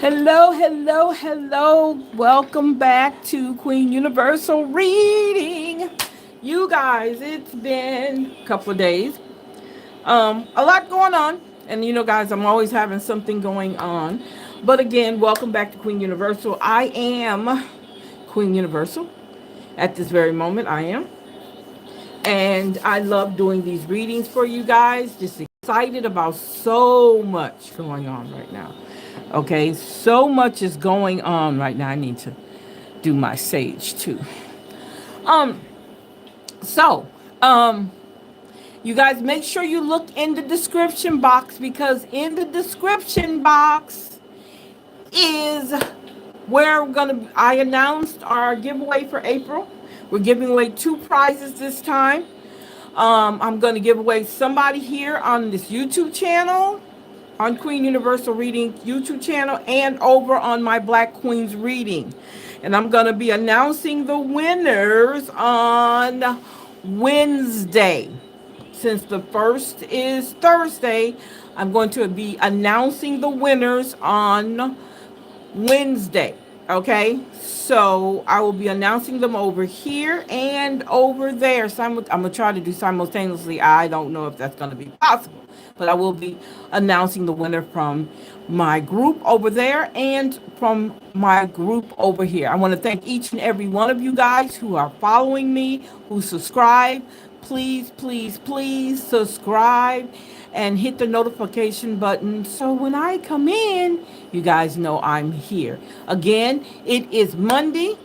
Hello, hello, hello. Welcome back to Queen Universal Reading. You guys, it's been a couple of days. A lot going on. And guys, I'm always having something going on. But again, welcome back to Queen Universal. I am Queen Universal. At this very moment, I am. And I love doing these readings for you guys. Just excited about so much going on right now. Okay, so much is going on right now. I need to do my sage too. Um, so, um, you guys make sure you look in the description box because in the description box is where I announced our giveaway for April. We're giving away 2 prizes this time. I'm gonna give away somebody here on this YouTube channel, on Queen Universal Reading YouTube channel, and over on my Black Queens Reading. And I'm going to be announcing the winners on Wednesday. Since the first is Thursday, I'm going to be announcing the winners on Wednesday. Okay, so I will be announcing them over here and over there. I'm gonna try to do simultaneously. I don't know if that's gonna be possible, but I will be announcing the winner from my group over there and from my group over here. I want to thank each and every one of you guys who are following me, who subscribe. Please, please, please subscribe and hit the notification button so when I come in, you guys know I'm here. Again, it is Monday,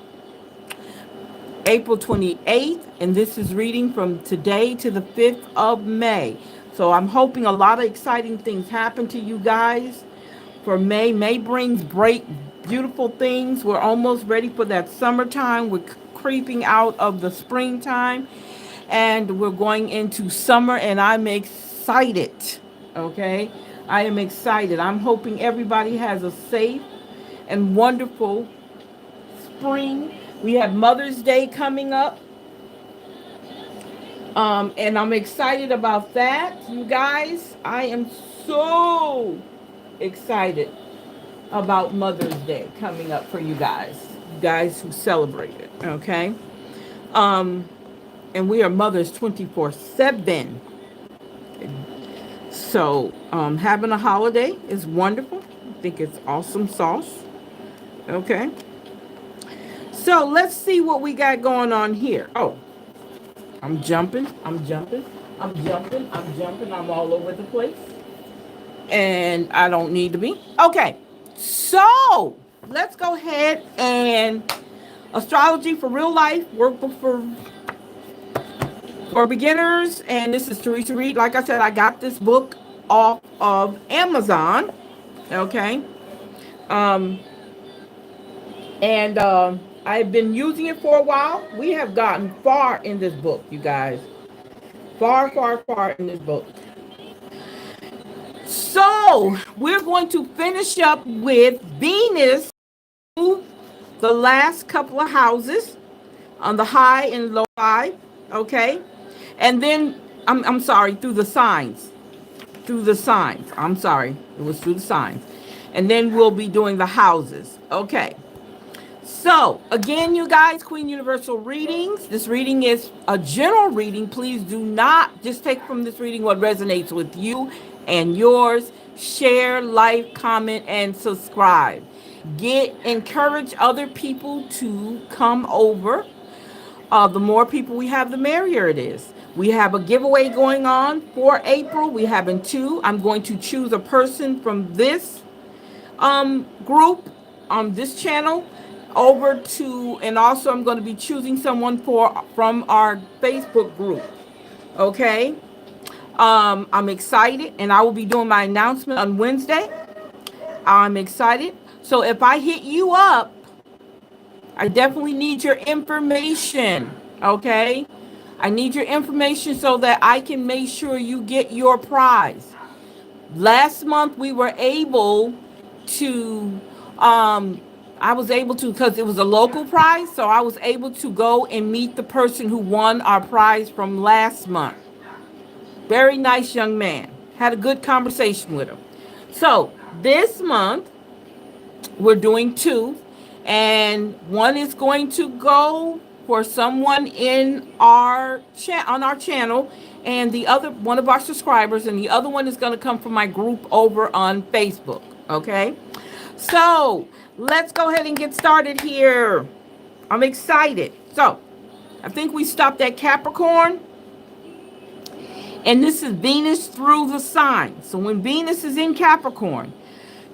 April 28th, and this is reading from today to the 5th of May. So I'm hoping a lot of exciting things happen to you guys for May. May brings great, beautiful things. We're almost ready for that summertime. We're creeping out of the springtime and we're going into summer, and I'm excited. Okay, I am excited. I'm hoping everybody has a safe and wonderful spring. We have Mother's Day coming up, and I'm excited about that. You guys, I am so excited about Mother's Day coming up for you guys who celebrate it. Okay, um, and we are mothers 24/7. So, having a holiday is wonderful. I think it's awesome sauce. Okay. So, let's see what we got going on here. Oh, I'm jumping. I'm jumping. I'm jumping. I'm jumping. I'm all over the place. And I don't need to be. Okay. So, let's go ahead and astrology for real life, workbook for beginners. And this is Theresa Reed. Like I said, I got this book off of Amazon. Okay. Um, and I've been using it for a while. We have gotten far in this book, you guys. Far, far, far in this book. So we're going to finish up with Venus, the last couple of houses on the high and low side. Okay. And then I'm sorry, through the signs. Through the signs. I'm sorry. It was through the signs. And then we'll be doing the houses. Okay. So, again, you guys, Queen Universal Readings. This reading is a general reading. Please do not just take from this reading what resonates with you and yours. Share, like, comment, and subscribe. Encourage other people to come over. The more people we have, the merrier it is. We have a giveaway going on for April. We have in 2. I'm going to choose a person from this group on this channel over to, and also I'm going to be choosing someone from our Facebook group. Okay. I'm excited, and I will be doing my announcement on Wednesday. I'm excited. So if I hit you up, I definitely need your information. Okay. I need your information so that I can make sure you get your prize. Last month we were able to, I was able to, because it was a local prize, so I was able to go and meet the person who won our prize from last month. Very nice young man. Had a good conversation with him. So this month We're doing two, and one is going to go for someone in our chat on our channel, and the other one of our subscribers, and the other one is going to come from my group over on Facebook. Okay, so let's go ahead and get started here. I'm excited. So I think we stopped at Capricorn, and this is Venus through the sign. So when Venus is in Capricorn,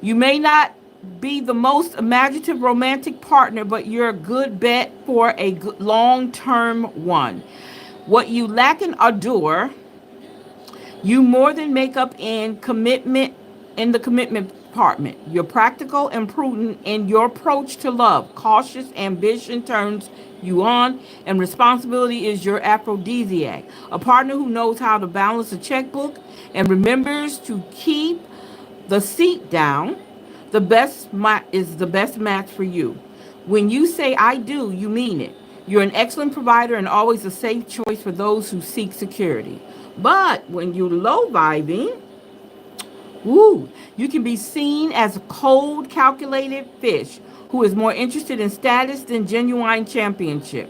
you may not be the most imaginative romantic partner, but you're a good bet for a long-term one. What you lack in ardor, you more than make up in the commitment department. You're practical and prudent in your approach to love. Cautious ambition turns you on, and responsibility is your aphrodisiac. A partner who knows how to balance a checkbook and remembers to keep the seat down, is the best match for you. When you say I do, you mean it. You're an excellent provider and always a safe choice for those who seek security. But when you're low vibing, woo, you can be seen as a cold, calculated fish who is more interested in status than genuine companionship.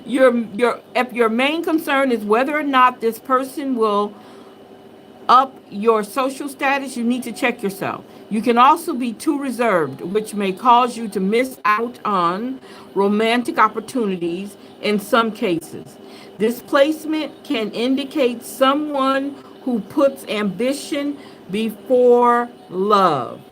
If your main concern is whether or not this person will up your social status, you need to check yourself. You can also be too reserved, which may cause you to miss out on romantic opportunities in some cases. This placement can indicate someone who puts ambition before love.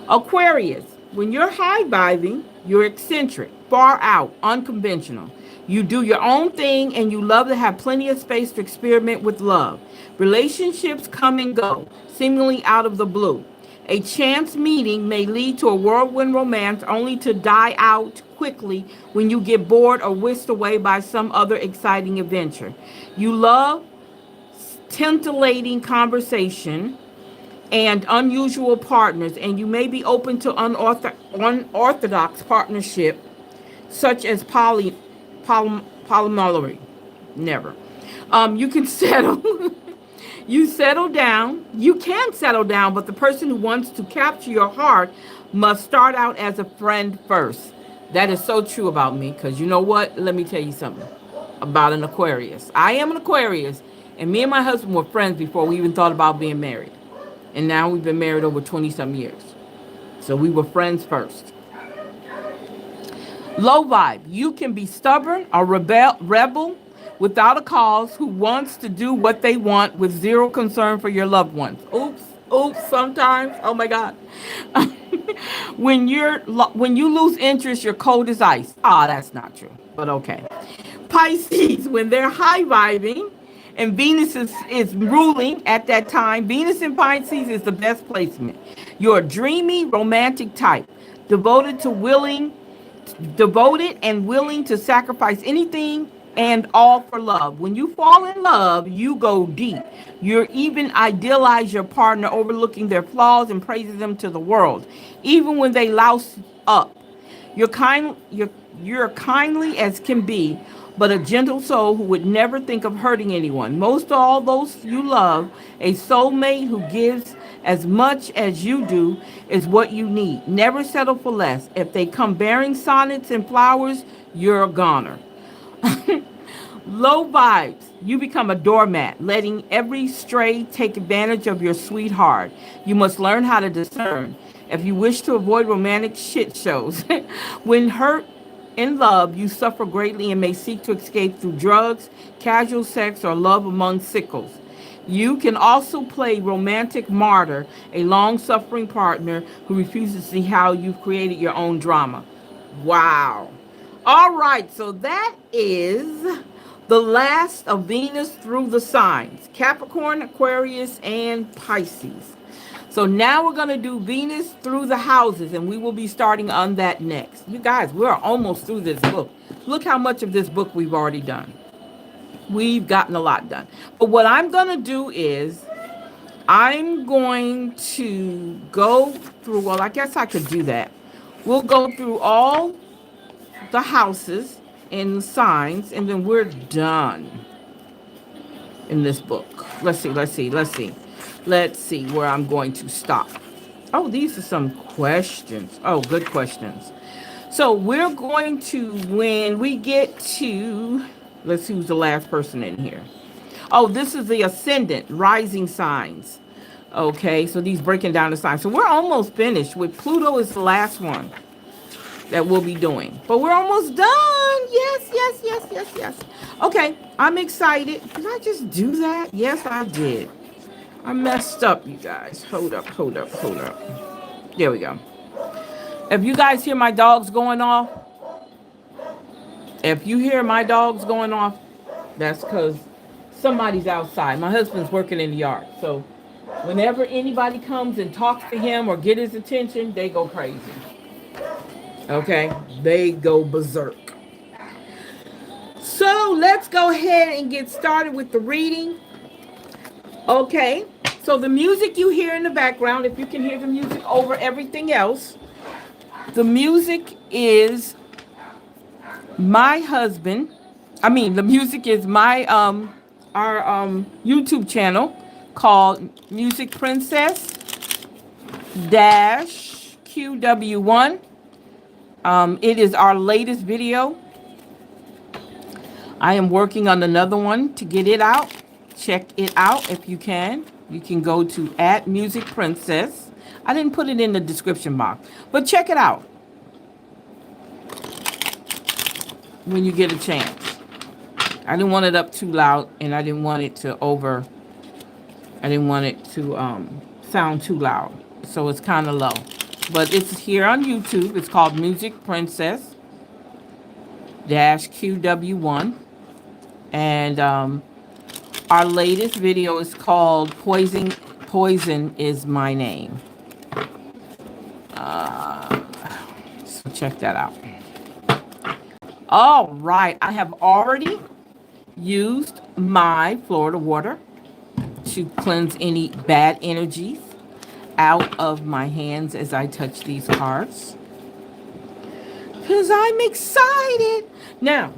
Aquarius, when you're high vibing, you're eccentric, far out, unconventional. You do your own thing and you love to have plenty of space to experiment with love. Relationships come and go, seemingly out of the blue. A chance meeting may lead to a whirlwind romance only to die out quickly when you get bored or whisked away by some other exciting adventure. You love titillating conversation and unusual partners, and you may be open to unorthodox partnership, such as polyamory. Never. You can settle. You settle down. You can settle down, but the person who wants to capture your heart must start out as a friend first. That is so true about me, because you know what? Let me tell you something about an Aquarius. I am an Aquarius, and me and my husband were friends before we even thought about being married. And now we've been married over 20-some years. So we were friends first. Low vibe. You can be stubborn or rebel without a cause who wants to do what they want with zero concern for your loved ones. Oops, sometimes. Oh my God. when you lose interest, you're cold as ice. Ah, that's not true, but okay. Pisces, when they're high vibing and Venus is ruling at that time, Venus in Pisces is the best placement. You're a dreamy, romantic type, devoted and willing to sacrifice anything and all for love. When you fall in love, you go deep. You even idealize your partner, overlooking their flaws and praising them to the world, even when they louse up. You're kindly as can be, but a gentle soul who would never think of hurting anyone. Most of all those you love, a soulmate who gives as much as you do is what you need. Never settle for less. If they come bearing sonnets and flowers, you're a goner. Low vibes. You become a doormat, letting every stray take advantage of your sweetheart. You must learn how to discern if you wish to avoid romantic shit shows. When hurt in love, you suffer greatly and may seek to escape through drugs, casual sex, or love among sickles. You can also play romantic martyr, a long-suffering partner who refuses to see how you've created your own drama. Wow. All right, so that is the last of Venus through the signs: Capricorn, Aquarius, and Pisces. So now we're going to do Venus through the houses, and we will be starting on that next. You guys, we're almost through this book. Look how much of this book we've already done. We've gotten a lot done. But what I'm going to do is I'm going to go through, well, I guess I could do that. We'll go through all the houses and the signs, and then we're done in this book. Let's see where I'm going to stop. Oh, these are some questions. Oh, good questions. So we're going to, when we get to, let's see who's the last person in here. Oh, this is the ascendant, rising signs. Okay, so these breaking down the signs. So we're almost finished with Pluto is the last one that we'll be doing. But we're almost done. Yes, yes, yes, yes, yes. Okay, I'm excited. Did I just do that? Yes, I did. I messed up, you guys. Hold up, hold up, hold up. There we go. If you guys hear my dogs going off, if you hear my dogs going off, that's because somebody's outside. My husband's working in the yard. So whenever anybody comes and talks to him or get his attention, they go crazy. Okay? They go berserk. So let's go ahead and get started with the reading. Okay? So the music you hear in the background, if you can hear the music over everything else, the music is my husband. The music is my our YouTube channel called Music Princess dash QW1. It is our latest video. I am working on another one to get it out. Check it out if you can. You can go to @Music Princess. I didn't put it in the description box, but check it out when you get a chance. I didn't want it up too loud, and I didn't want it to sound too loud. So it's kind of low. But it's here on YouTube. It's called Music Princess dash QW1. And our latest video is called Poison is My Name. So check that out. All right. I have already used my Florida water to cleanse any bad energies out of my hands as I touch these cards. Because I'm excited. Now,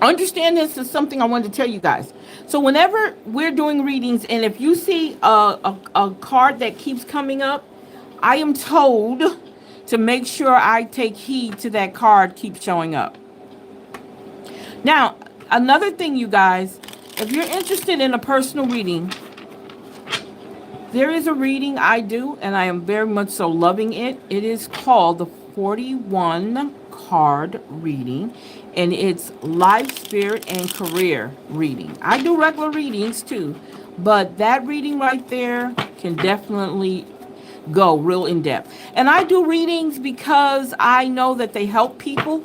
understand this is something I wanted to tell you guys. So whenever we're doing readings, and if you see a card that keeps coming up, I am told to make sure I take heed to that card keep showing up. Now, another thing, you guys, if you're interested in a personal reading, there is a reading I do, and I am very much so loving it. It is called the 41 card reading, and it's life, spirit, and career reading. I do regular readings too, but that reading right there can definitely go real in depth. And I do readings because I know that they help people,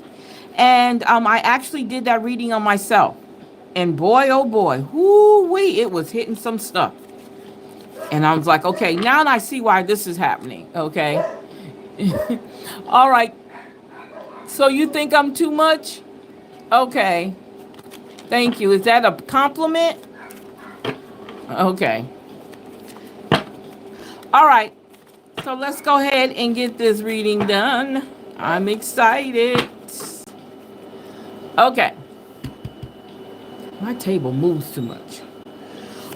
and I actually did that reading on myself. And boy, oh boy, whoo-wee, it was hitting some stuff. And I was like, okay, now I see why this is happening, okay? All right. So you think I'm too much? Okay. Thank you. Is that a compliment? Okay. All right. So let's go ahead and get this reading done. I'm excited. Okay. My table moves too much.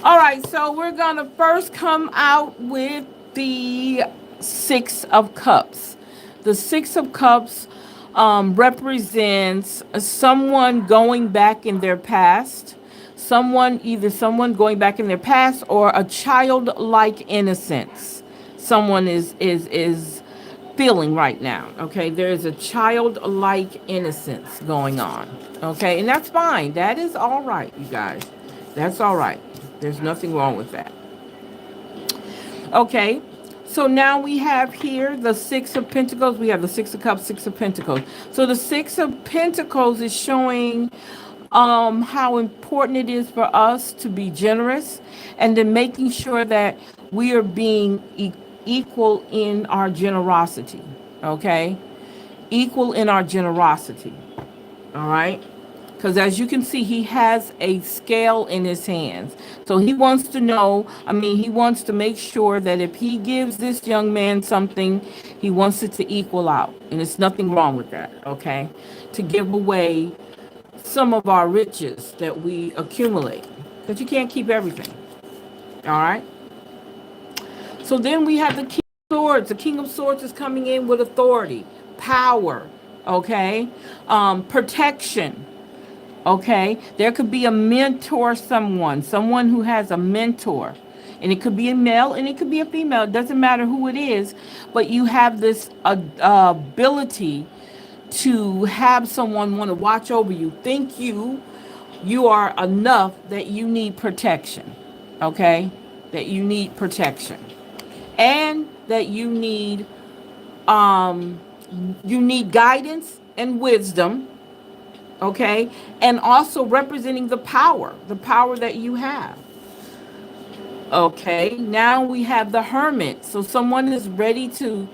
All right, so we're going to first come out with the Six of Cups. The Six of Cups represents someone going back in their past. Either someone going back in their past or a childlike innocence. Someone is feeling right now, okay? There's a childlike innocence going on, okay? And that's fine. That is all right, you guys. That's all right. There's nothing wrong with that. Okay, so now we have here the Six of Pentacles. We have the Six of Cups, Six of Pentacles. So the Six of Pentacles is showing how important it is for us to be generous, and then making sure that we are being equal in our generosity, okay? Equal in our generosity, all right? Because as you can see, he has a scale in his hands. So he wants to know, he wants to make sure that if he gives this young man something, he wants it to equal out. And there's nothing wrong with that, okay? To give away some of our riches that we accumulate. Because you can't keep everything, all right? So then we have the King of Swords. The King of Swords is coming in with authority, power, okay, protection. Okay, there could be a mentor, someone who has a mentor, and it could be a male and it could be a female. It doesn't matter who it is, but you have this ability to have someone want to watch over you, think you are enough that you need protection. Okay, that you need protection, and that um you need guidance and wisdom. Okay, and also representing the power that you have. Okay, now we have the hermit. So someone is ready to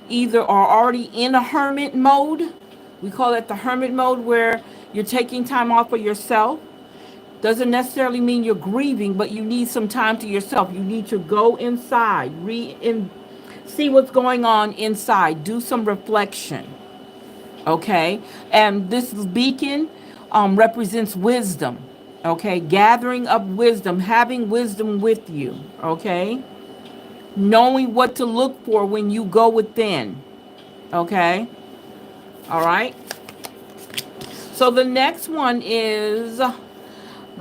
either are already in a hermit mode. We call it the hermit mode, where you're taking time off for yourself. Doesn't necessarily mean you're grieving, but you need some time to yourself. You need to go inside, see what's going on inside, do some reflection. Okay, and this beacon represents wisdom. Okay, gathering up wisdom, having wisdom with you. Okay, knowing what to look for when you go within. Okay, all right. So the next one is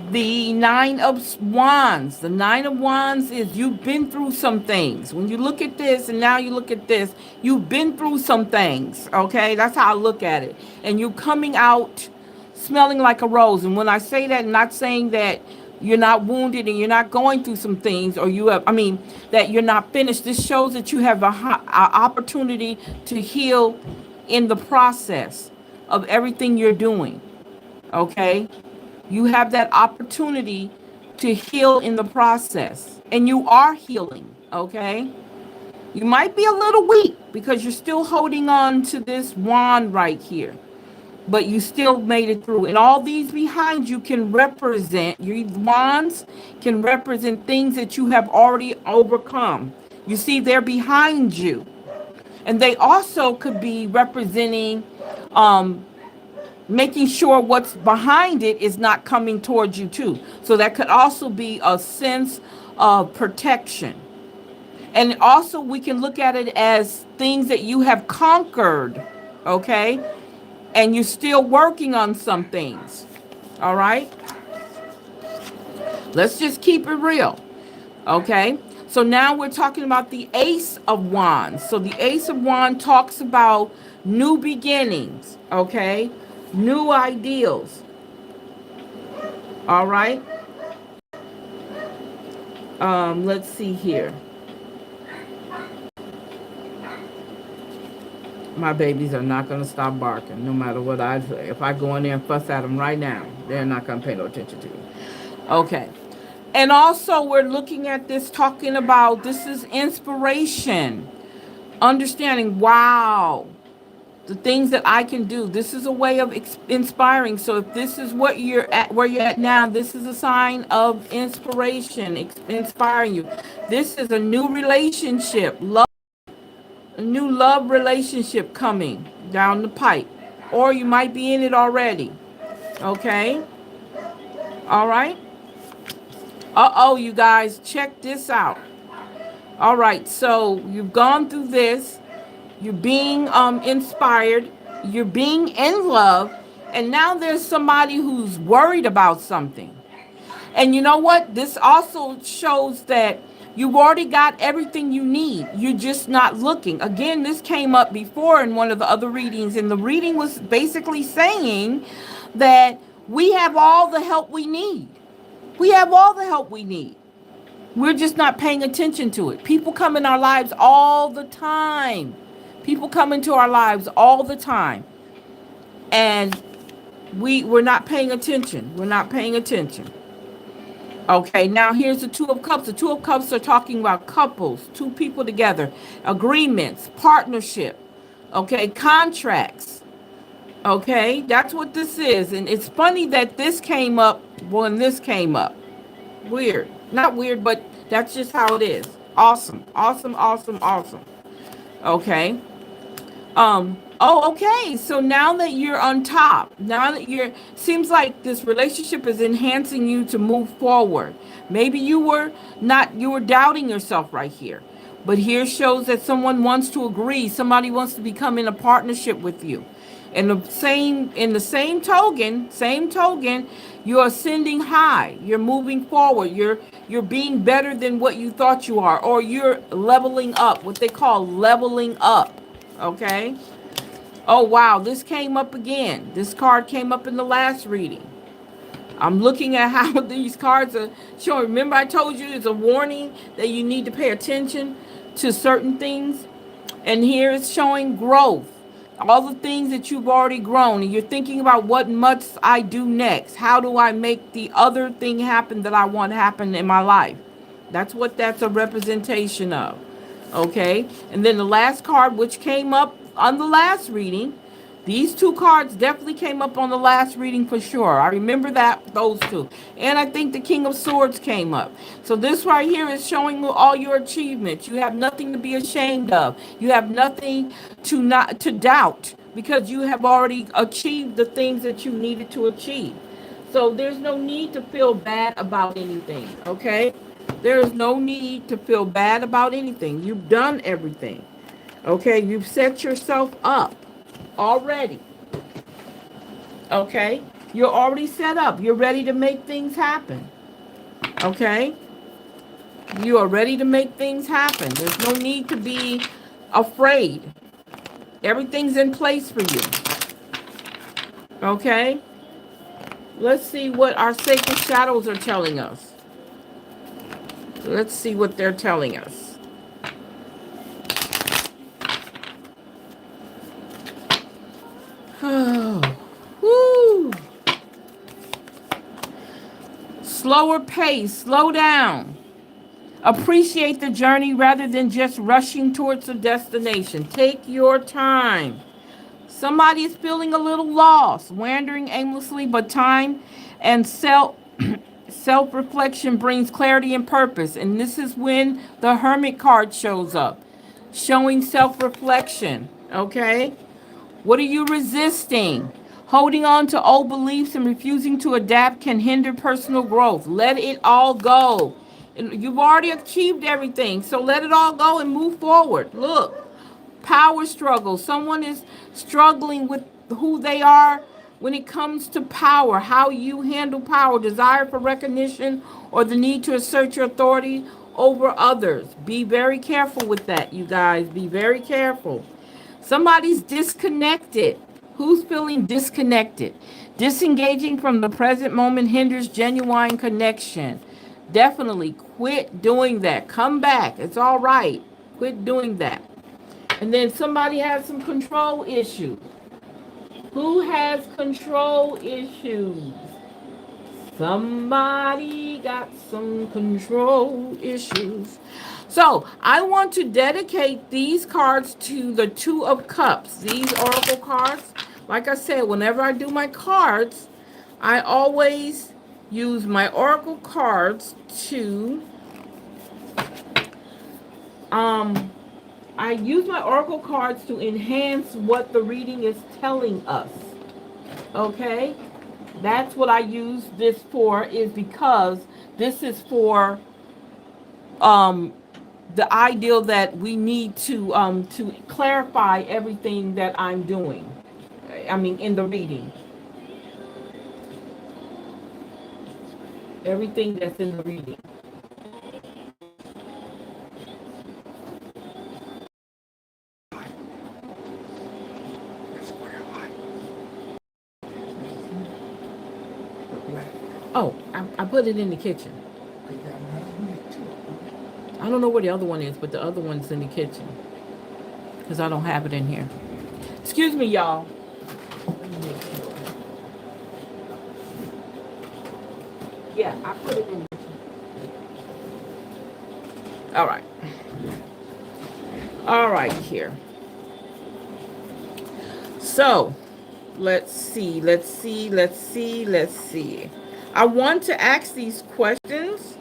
the Nine of Wands. The Nine of Wands is you've been through some things. When you look at this and now you look at this, you've been through some things. Okay, that's how I look at it. And you're coming out smelling like a rose. And when I say that, I'm not saying that you're not wounded and you're not going through some things, or that you're not finished. This shows that you have a opportunity to heal in the process of everything you're doing. Okay, you have that opportunity to heal in the process, and you are healing. Okay, you might be a little weak because you're still holding on to this wand right here, but you still made it through. And all these behind you can represent, your wands can represent things that you have already overcome. You see, they're behind you. And they also could be representing making sure what's behind it is not coming towards you too. So that could also be a sense of protection. And also we can look at it as things that you have conquered, okay? And you're still working on some things. All right? Let's just keep it real. Okay? So now we're talking about the Ace of Wands. So the Ace of Wands talks about new beginnings, okay? New ideals. All right? Let's see here. My babies are not going to stop barking no matter what I say. If I go in there and fuss at them right now, they're not going to pay no attention to me. Okay. And also we're looking at this, talking about this is inspiration. Understanding, wow, the things that I can do. This is a way of inspiring. So if this is what you're at, where you're at now, this is a sign of inspiration, inspiring you. This is a new relationship, a new love relationship coming down the pipe. Or you might be in it already. Okay? All right? Uh-oh, you guys, check this out. All right, so you've gone through this. You're being inspired. You're being in love. And now there's somebody who's worried about something. And you know what? This also shows that you've already got everything you need. You're just not looking. Again, this came up before in one of the other readings. And the reading was basically saying that we have all the help we need. We have all the help we need. We're just not paying attention to it. People come in our lives all the time. People come into our lives all the time. And we're not paying attention. We're not paying attention. Okay, now here's the Two of Cups. The Two of Cups are talking about couples, two people together, agreements, partnership, okay, contracts. Okay, that's what this is. And it's funny that this came up when this came up. Weird. Not weird, but that's just how it is. Awesome. Awesome, awesome, awesome. Okay. Okay. So now that you're on top, now that seems like this relationship is enhancing you to move forward. Maybe you were doubting yourself right here. But here shows that someone wants to agree. Somebody wants to become in a partnership with you. And in the same token, you're ascending high. You're moving forward. You're being better than what you thought you are, or you're leveling up, what they call leveling up. Okay? Oh wow, this came up again. This card came up in the last reading. I'm looking at how these cards are showing. Remember I told you it's a warning that you need to pay attention to certain things? And here it's showing growth. All the things that you've already grown. And you're thinking about what must I do next? How do I make the other thing happen that I want to happen in my life? That's what that's a representation of. Okay? And then the last card, which came up on the last reading, these two cards definitely came up on the last reading for sure. I remember those two. And I think the King of Swords came up. So this right here is showing you all your achievements. You have nothing to be ashamed of. You have nothing to doubt, because you have already achieved the things that you needed to achieve. So there's no need to feel bad about anything, okay? There is no need to feel bad about anything. You've done everything. Okay, you've set yourself up already. Okay, you're already set up. You're ready to make things happen. Okay, you are ready to make things happen. There's no need to be afraid. Everything's in place for you. Okay, let's see what our sacred shadows are telling us. Let's see what they're telling us. Woo. Slower pace, slow down. Appreciate the journey rather than just rushing towards the destination. Take your time. Somebody is feeling a little lost, wandering aimlessly, but time and self-reflection brings clarity and purpose. And this is when the Hermit card shows up, showing self-reflection. Okay? What are you resisting? Holding on to old beliefs and refusing to adapt can hinder personal growth. Let it all go. You've already achieved everything, so let it all go and move forward. Look, power struggle. Someone is struggling with who they are when it comes to power, how you handle power, desire for recognition, or the need to assert your authority over others. Be very careful with that, you guys. Be very careful. Somebody's disconnected. Who's feeling disconnected? Disengaging from the present moment hinders genuine connection. Definitely quit doing that. Come back. It's all right. Quit doing that. And then somebody has some control issues. Who has control issues? Somebody got some control issues. So I want to dedicate these cards to the Two of Cups. These oracle cards. Like I said, whenever I do my cards, I always use my oracle cards to I use my oracle cards to enhance what the reading is telling us. Okay? That's what I use this for, is because this is for the ideal that we need to clarify everything that I'm doing. I mean, in the reading. Everything that's in the reading. Oh, I put it in the kitchen. I don't know where the other one is, but the other one's in the kitchen. Because I don't have it in here. Excuse me, y'all. Yeah, I put it in the kitchen. All right. All right, here. So, let's see. I want to ask these questions.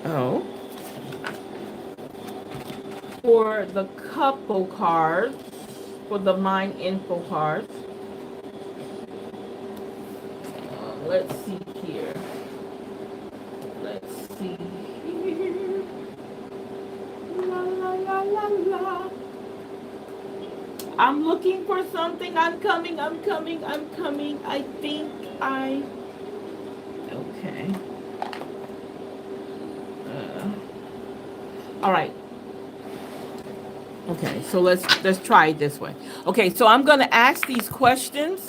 Oh. For the couple cards, for the mind info cards. Let's see here. Let's see here. I'm looking for something. I'm coming. I'm coming. I'm coming. I think I. Okay. All right. Okay. So let's try it this way. Okay. So I'm gonna ask these questions,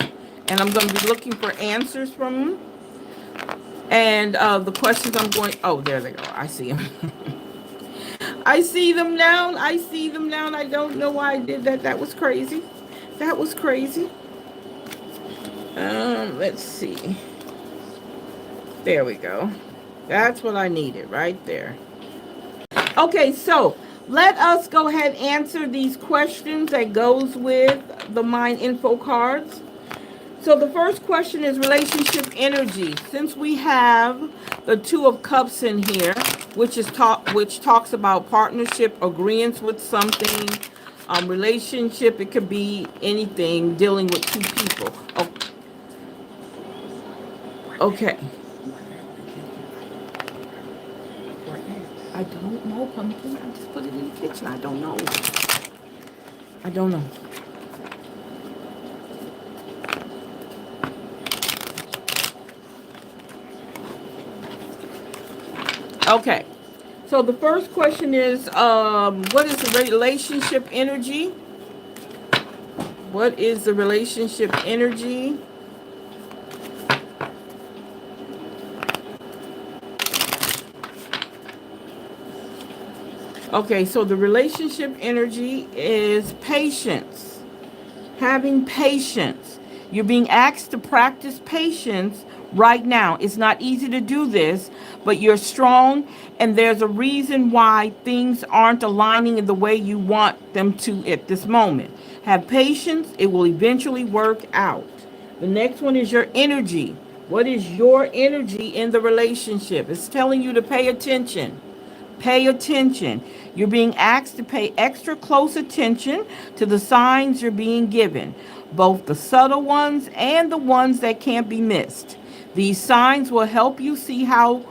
and I'm gonna be looking for answers from them. And the questions I'm going. Oh, there they go. I see them. I see them now. I see them now. I don't know why I did that. That was crazy. That was crazy. Let's see. There we go. That's what I needed right there. Okay, so let us go ahead and answer these questions that goes with the mind info cards. So the first question is relationship energy. Since we have the Two of Cups in here, which talks about partnership, agreements with something, relationship. It could be anything dealing with two people. Oh, okay. I don't know, pumpkin. I just put it in the kitchen. I don't know. I don't know. Okay. So the first question is, what is the relationship energy? What is the relationship energy? Okay, so the relationship energy is patience. Having patience. You're being asked to practice patience right now. It's not easy to do this, but you're strong, and there's a reason why things aren't aligning in the way you want them to at this moment. Have patience, it will eventually work out. The next one is your energy. What is your energy in the relationship? It's telling you to pay attention. Pay attention. You're being asked to pay extra close attention to the signs you're being given, both the subtle ones and the ones that can't be missed. These signs will help you see how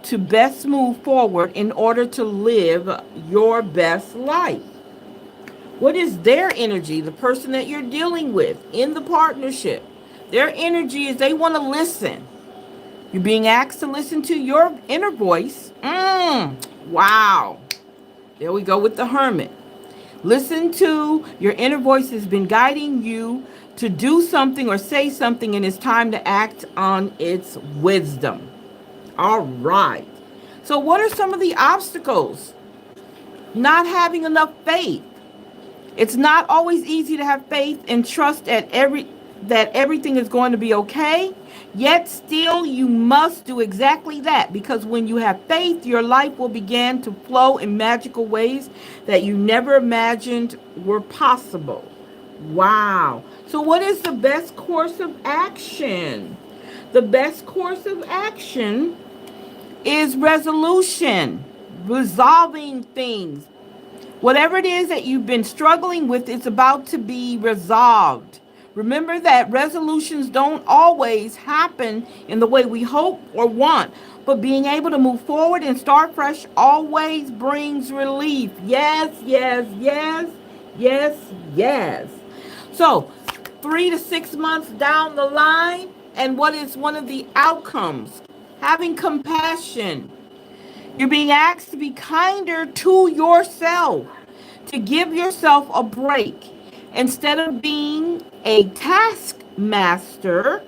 to best move forward in order to live your best life. What is their energy, the person that you're dealing with in the partnership? Their energy is they want to listen. You're being asked to listen to your inner voice. Wow. There we go with the hermit. Listen to your inner voice has been guiding you to do something or say something, and it's time to act on its wisdom. All right. So, what are some of the obstacles? Not having enough faith. It's not always easy to have faith and trust that everything is going to be okay. Yet still you must do exactly that, because when you have faith, your life will begin to flow in magical ways that you never imagined were possible. Wow. So what is the best course of action? The best course of action is resolution, resolving things. Whatever it is that you've been struggling with, it's about to be resolved. Remember that resolutions don't always happen in the way we hope or want, but being able to move forward and start fresh always brings relief. Yes, yes, yes, yes, yes. So, 3 to 6 months down the line, and what is one of the outcomes? Having compassion. You're being asked to be kinder to yourself, to give yourself a break. Instead of being a taskmaster,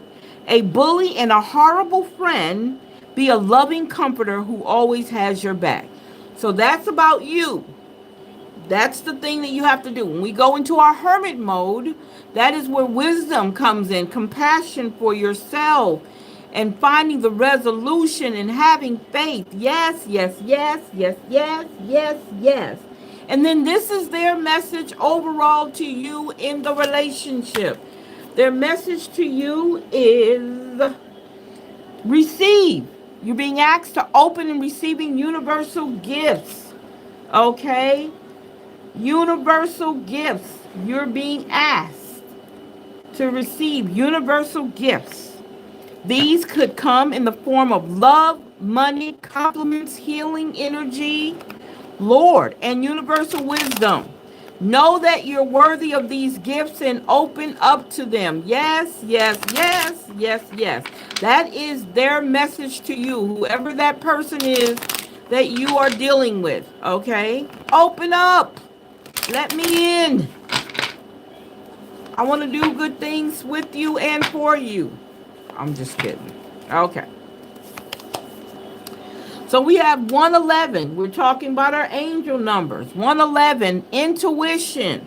a bully, and a horrible friend, be a loving comforter who always has your back. So that's about you. That's the thing that you have to do. When we go into our hermit mode, that is where wisdom comes in, compassion for yourself, and finding the resolution and having faith. Yes, yes, yes, yes, yes, yes, yes. And then this is their message overall to you in the relationship. Their message to you is receive. You're being asked to open and receiving universal gifts. Okay? Universal gifts. You're being asked to receive universal gifts. These could come in the form of love, money, compliments, healing energy, Lord, and universal wisdom. Know that you're worthy of these gifts and open up to them. Yes, yes, yes, yes, yes. That is their message to you, whoever that person is that you are dealing with. Okay? Open up. Let me in. I want to do good things with you and for you. I'm just kidding. Okay. So we have 111. We're talking about our angel numbers. 111, intuition,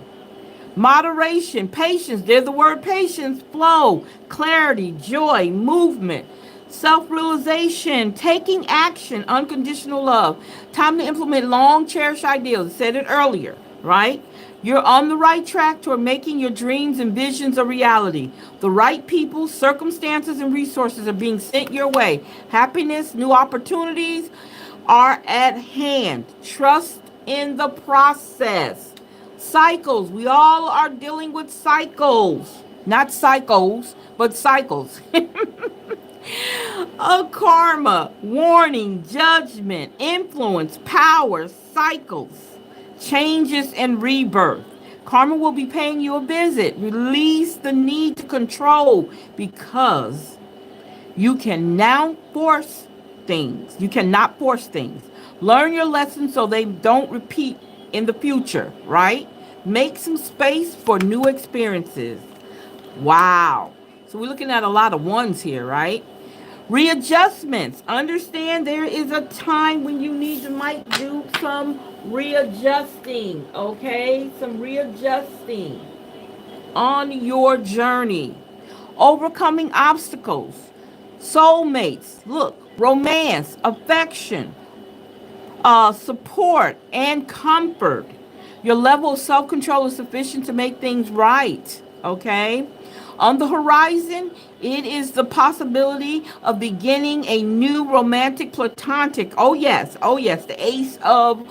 moderation, patience. There's the word patience, flow, clarity, joy, movement, self-realization, taking action, unconditional love. Time to implement long cherished ideals. I said it earlier, right? You're on the right track toward making your dreams and visions a reality. The right people, circumstances, and resources are being sent your way. Happiness, new opportunities are at hand. Trust in the process. Cycles. We all are dealing with cycles. Not cycles, but cycles. A karma, warning, judgment, influence, power, cycles, changes, and rebirth. Karma will be paying you a visit. Release the need to control because you can now force things. You cannot force things. Learn your lessons so they don't repeat in the future, right? Make some space for new experiences. Wow. So we're looking at a lot of ones here, right? Readjustments. Understand there is a time when you need to might do some readjusting, okay? Some readjusting on your journey. Overcoming obstacles. Soulmates. Look, romance, affection, support, and comfort. Your level of self control is sufficient to make things right. Okay? On the horizon, it is the possibility of beginning a new romantic platonic. Oh, yes. The Ace of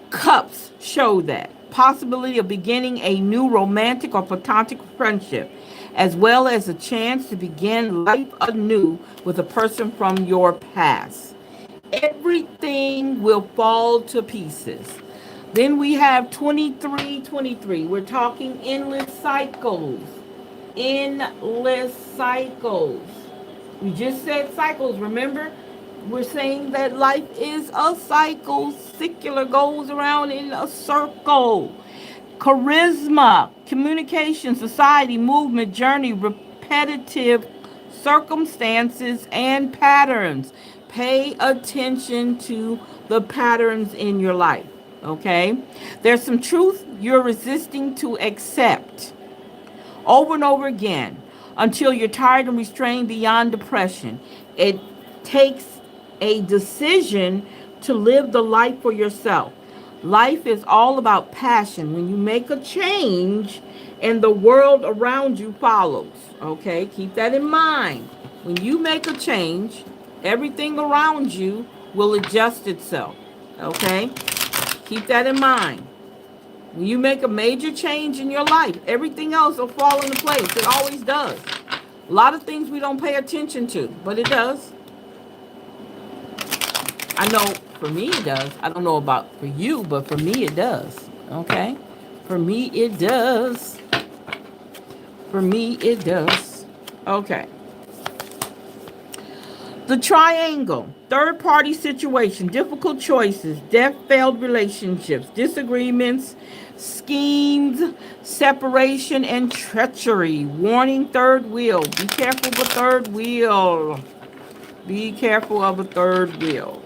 Cups show that. Possibility of beginning a new romantic or platonic friendship, as well as a chance to begin life anew with a person from your past. Everything will fall to pieces. Then we have 2323. We're talking endless cycles. Endless cycles. We just said cycles, remember? We're saying that life is a cycle. Circular goes around in a circle. Charisma, communication, society, movement, journey, repetitive circumstances, and patterns. Pay attention to the patterns in your life, okay? There's some truth you're resisting to accept over and over again until you're tired and restrained beyond depression. It takes a decision to live the life for yourself. Life is all about passion. When you make a change and the world around you follows, okay? Keep that in mind. When you make a change, everything around you will adjust itself, okay? Keep that in mind. When you make a major change in your life, everything else will fall into place. It always does. A lot of things we don't pay attention to, but it does. I know for me it does. I don't know about for you, but for me it does. Okay? For me it does. For me it does. Okay. The triangle, third party situation, difficult choices, death, failed relationships, disagreements, schemes, separation, and treachery. Warning, third wheel. Be careful of a third wheel. Be careful of a third wheel.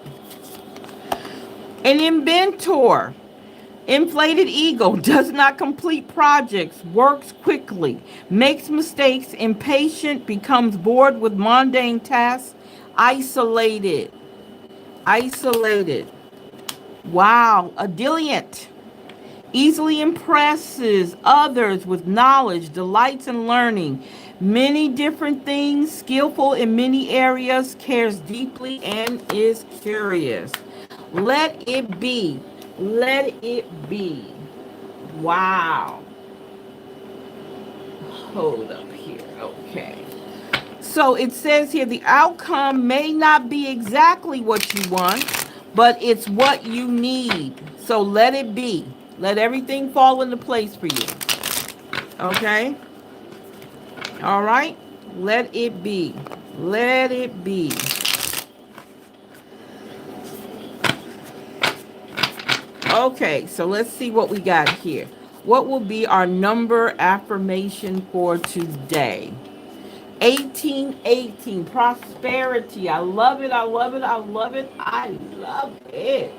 An inventor. Inflated ego, does not complete projects, works quickly, makes mistakes, impatient, becomes bored with mundane tasks, isolated. Isolated. Wow. A dilettante. Easily impresses others with knowledge, delights in learning many different things, skillful in many areas, cares deeply, and is curious. Let it be. Let it be. Wow. Hold up here. Okay. So it says here the outcome may not be exactly what you want, but it's what you need. So let it be. Let everything fall into place for you. Okay? All right? Let it be. Let it be. Okay, so let's see what we got here. What will be our number affirmation for today? 1818, prosperity. I love it. I love it. I love it. I love it.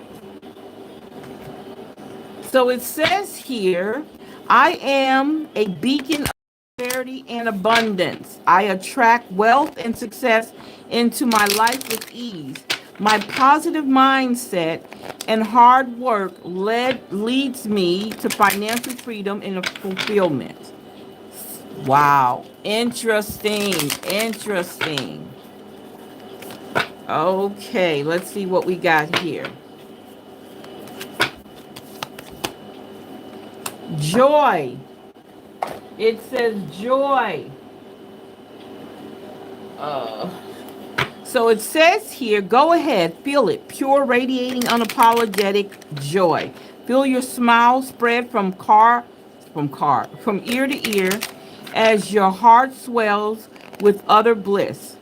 So it says here, I am a beacon of prosperity and abundance. I attract wealth and success into my life with ease. My positive mindset and hard work leads me to financial freedom and fulfillment. Wow. Interesting. Interesting. Okay, let's see what we got here. Joy. It says joy. So it says here, go ahead, feel it. Pure, radiating, unapologetic joy. Feel your smile spread from ear to ear as your heart swells with utter bliss.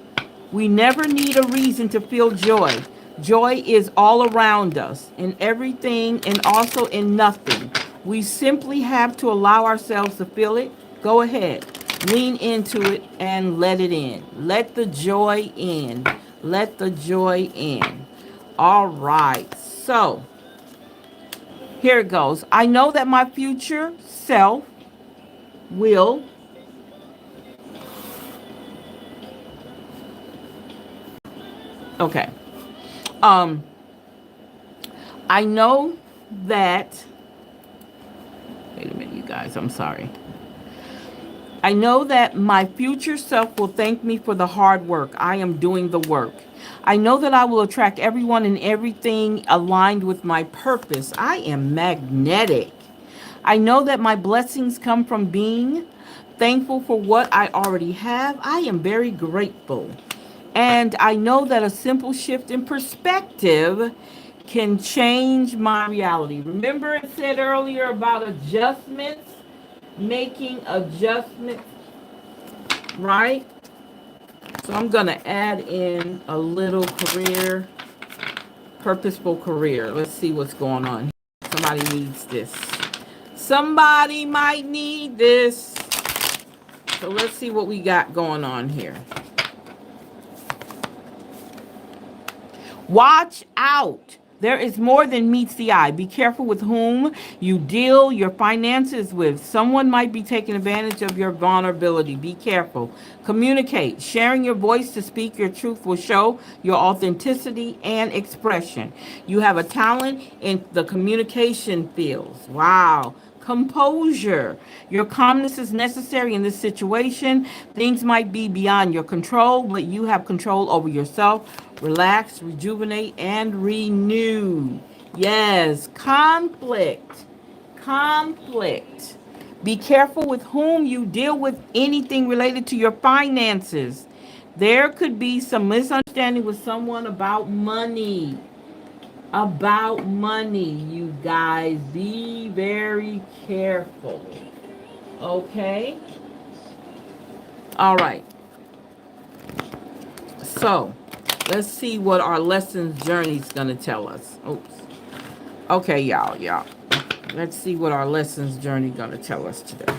We never need a reason to feel joy. Joy is all around us, in everything and also in nothing. We simply have to allow ourselves to feel it. Go ahead, lean into it and let it in. Let the joy in. Let the joy in. All right, so here it goes. I know that my future self will okay. Um I know that wait a minute, you guys, I'm sorry. I know that my future self will thank me for the hard work. I am doing the work. I know that I will attract everyone and everything aligned with my purpose. I am magnetic. I know that my blessings come from being thankful for what I already have. I am very grateful. And I know that a simple shift in perspective can change my reality. Remember, it said earlier about adjustments, making adjustments, right? So I'm going to add in a little career, purposeful career. Let's see what's going on. Somebody needs this. Somebody might need this. So let's see what we got going on here. Watch out. There is more than meets the eye. Be careful with whom you deal your finances with. Someone might be taking advantage of your vulnerability. Be careful. Communicate. Sharing your voice to speak your truth will show your authenticity and expression. You have a talent in the communication fields. Wow. Composure. Your calmness is necessary in this situation. Things might be beyond your control, but you have control over yourself. Relax, rejuvenate, and renew. Yes, conflict. Conflict. Be careful with whom you deal with anything related to your finances. There could be some misunderstanding with someone about money. About money, you guys. Be very careful. Okay? All right. So, let's see what our lessons journey is going to tell us. Oops. Okay, y'all. Let's see what our lessons journey is going to tell us today.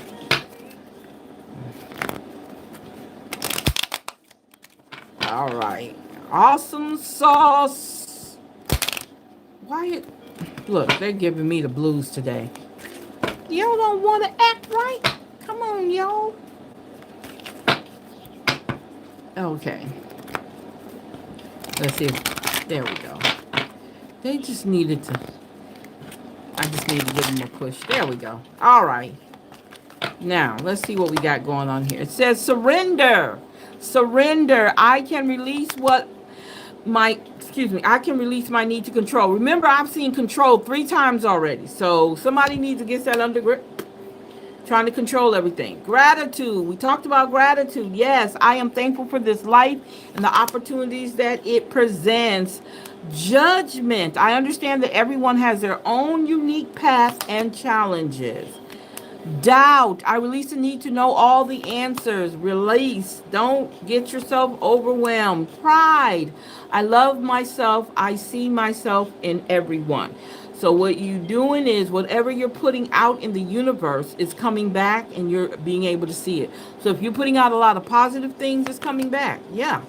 All right. Awesome sauce. Why? Look, they're giving me the blues today. Y'all don't want to act right? Come on, y'all. Okay. Let's see. There we go. They just needed to. I just need to give them a push. There we go. All right. Now, let's see what we got going on here. It says surrender. Surrender. I can release I can release my need to control. Remember, I've seen control 3 times already. So somebody needs to get that under grip. trying to control everything. Gratitude. We talked about gratitude. Yes, I am thankful for this life and the opportunities that it presents. Judgment. I understand that everyone has their own unique path and challenges. Doubt. I release the need to know all the answers. Release. Don't get yourself overwhelmed. Pride. I love myself. I see myself in everyone. So what you're doing is whatever you're putting out in the universe is coming back and you're being able to see it. So if you're putting out a lot of positive things, it's coming back. Yeah.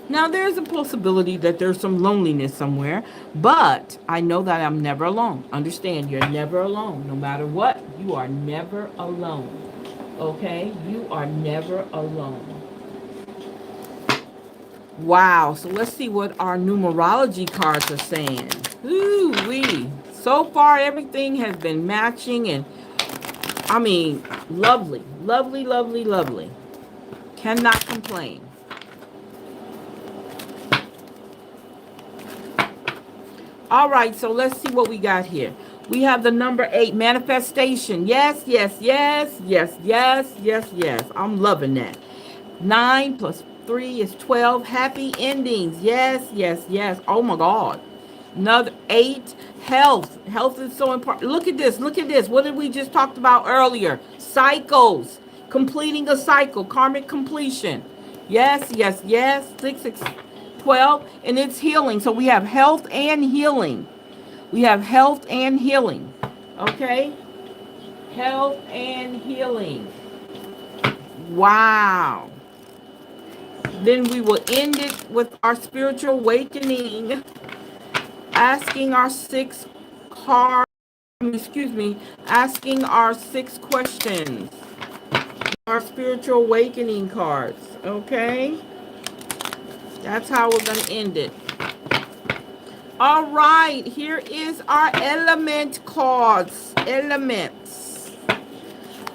Now, there's a possibility that there's some loneliness somewhere, but I know that I'm never alone. Understand, you're never alone. No matter what, you are never alone. Okay? You are never alone. Wow. So let's see what our numerology cards are saying. Ooh-wee. So far, everything has been matching and, I mean, lovely. Lovely, lovely, lovely. Cannot complain. All right, so let's see what we got here. We have the number 8, manifestation. Yes, yes, yes, yes, yes, yes, yes. I'm loving that. 9 plus 3 is 12. Happy endings. Yes, yes, yes. Oh my God. Another 8, health. Health is so important. Look at this. Look at this. What did we just talked about earlier? Cycles. Completing a cycle. Karmic completion. Yes, yes, yes. 6, 6, 12. And it's healing. So we have health and healing. We have health and healing. Okay? Health and healing. Wow. Then we will end it with our spiritual awakening, asking our 6 cards, asking our 6 questions. Our spiritual awakening cards, okay? That's how we're going to end it. All right, here is our element cards. Elements.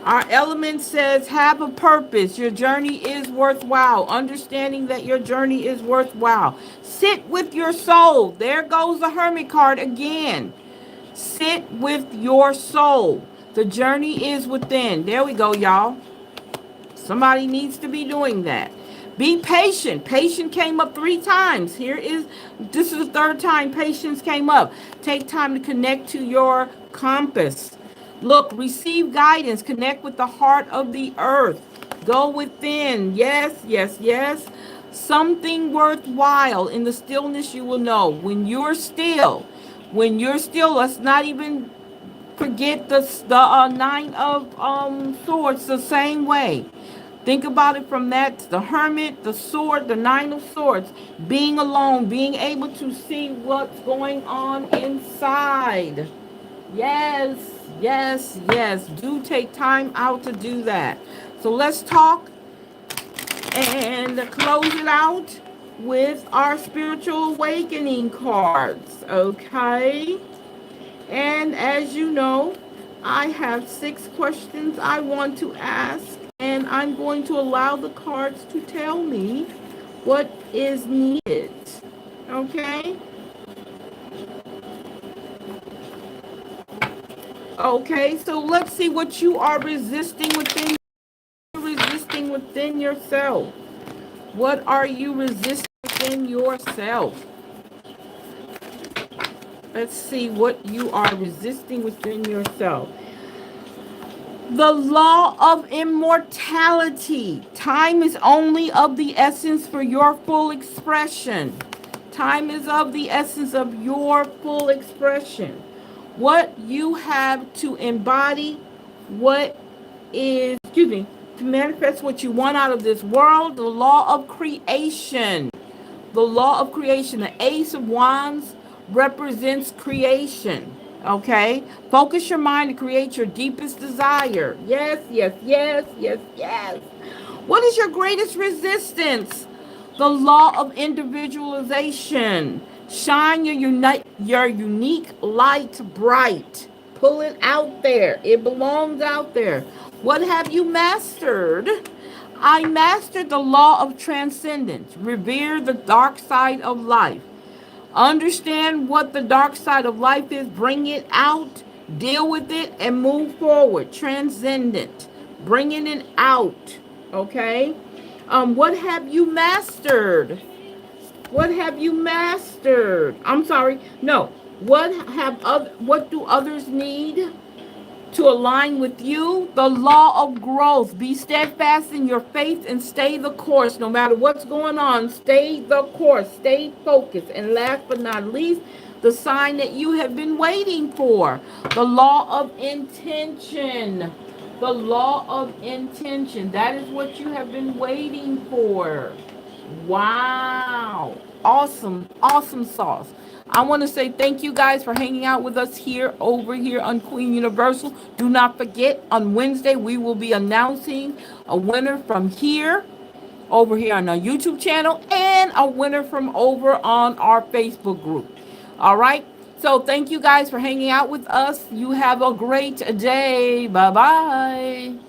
Our element says, have a purpose. Your journey is worthwhile. Understanding that your journey is worthwhile. Sit with your soul. There goes the Hermit card again. Sit with your soul. The journey is within. There we go, y'all. Somebody needs to be doing that. Be patient. Patient came up 3 times. This is the 3rd time patience came up. Take time to connect to your compass. Look, receive guidance. Connect with the heart of the earth. Go within. Yes, yes, yes. Something worthwhile. In the stillness you will know. When you're still, let's not even forget the 9 of swords the same way. Think about it from that, the hermit, the sword, the 9 of swords, being alone, being able to see what's going on inside. Yes, yes, yes. Do take time out to do that. So let's talk and close it out with our spiritual awakening cards. Okay? And as you know, I have 6 questions I want to ask, and I'm going to allow the cards to tell me what is needed. Okay? Okay, so let's see what you are resisting within yourself. What are you resisting within yourself? Let's see what you are resisting within yourself. The law of immortality. Time is only of the essence for your full expression. Time is of the essence of your full expression. What you have to embody, to manifest what you want out of this world, the law of creation. The law of creation. The Ace of Wands represents creation. Okay? Focus your mind to create your deepest desire. Yes, yes, yes, yes, yes. What is your greatest resistance? The law of individualization. Shine your unique light bright. Pull it out there. It belongs out there. What have you mastered? I mastered the law of transcendence. Revere the dark side of life. Understand what the dark side of life is. Bring it out Deal with it and move forward. Transcendent. Bringing it out. Okay? What have you mastered? What have you mastered? I'm sorry. No. What do others need to align with you? The law of growth. Be steadfast in your faith and stay the course. No matter what's going on, stay the course. Stay focused. And last but not least, the sign that you have been waiting for. The law of intention. The law of intention. That is what you have been waiting for. Wow. Awesome. Awesome sauce. I want to say thank you guys for hanging out with us here over here on Queen Universal. Do not forget, on Wednesday we will be announcing a winner from here over here on our YouTube channel and a winner from over on our Facebook group. All right. So thank you guys for hanging out with us. You have a great day. Bye-bye.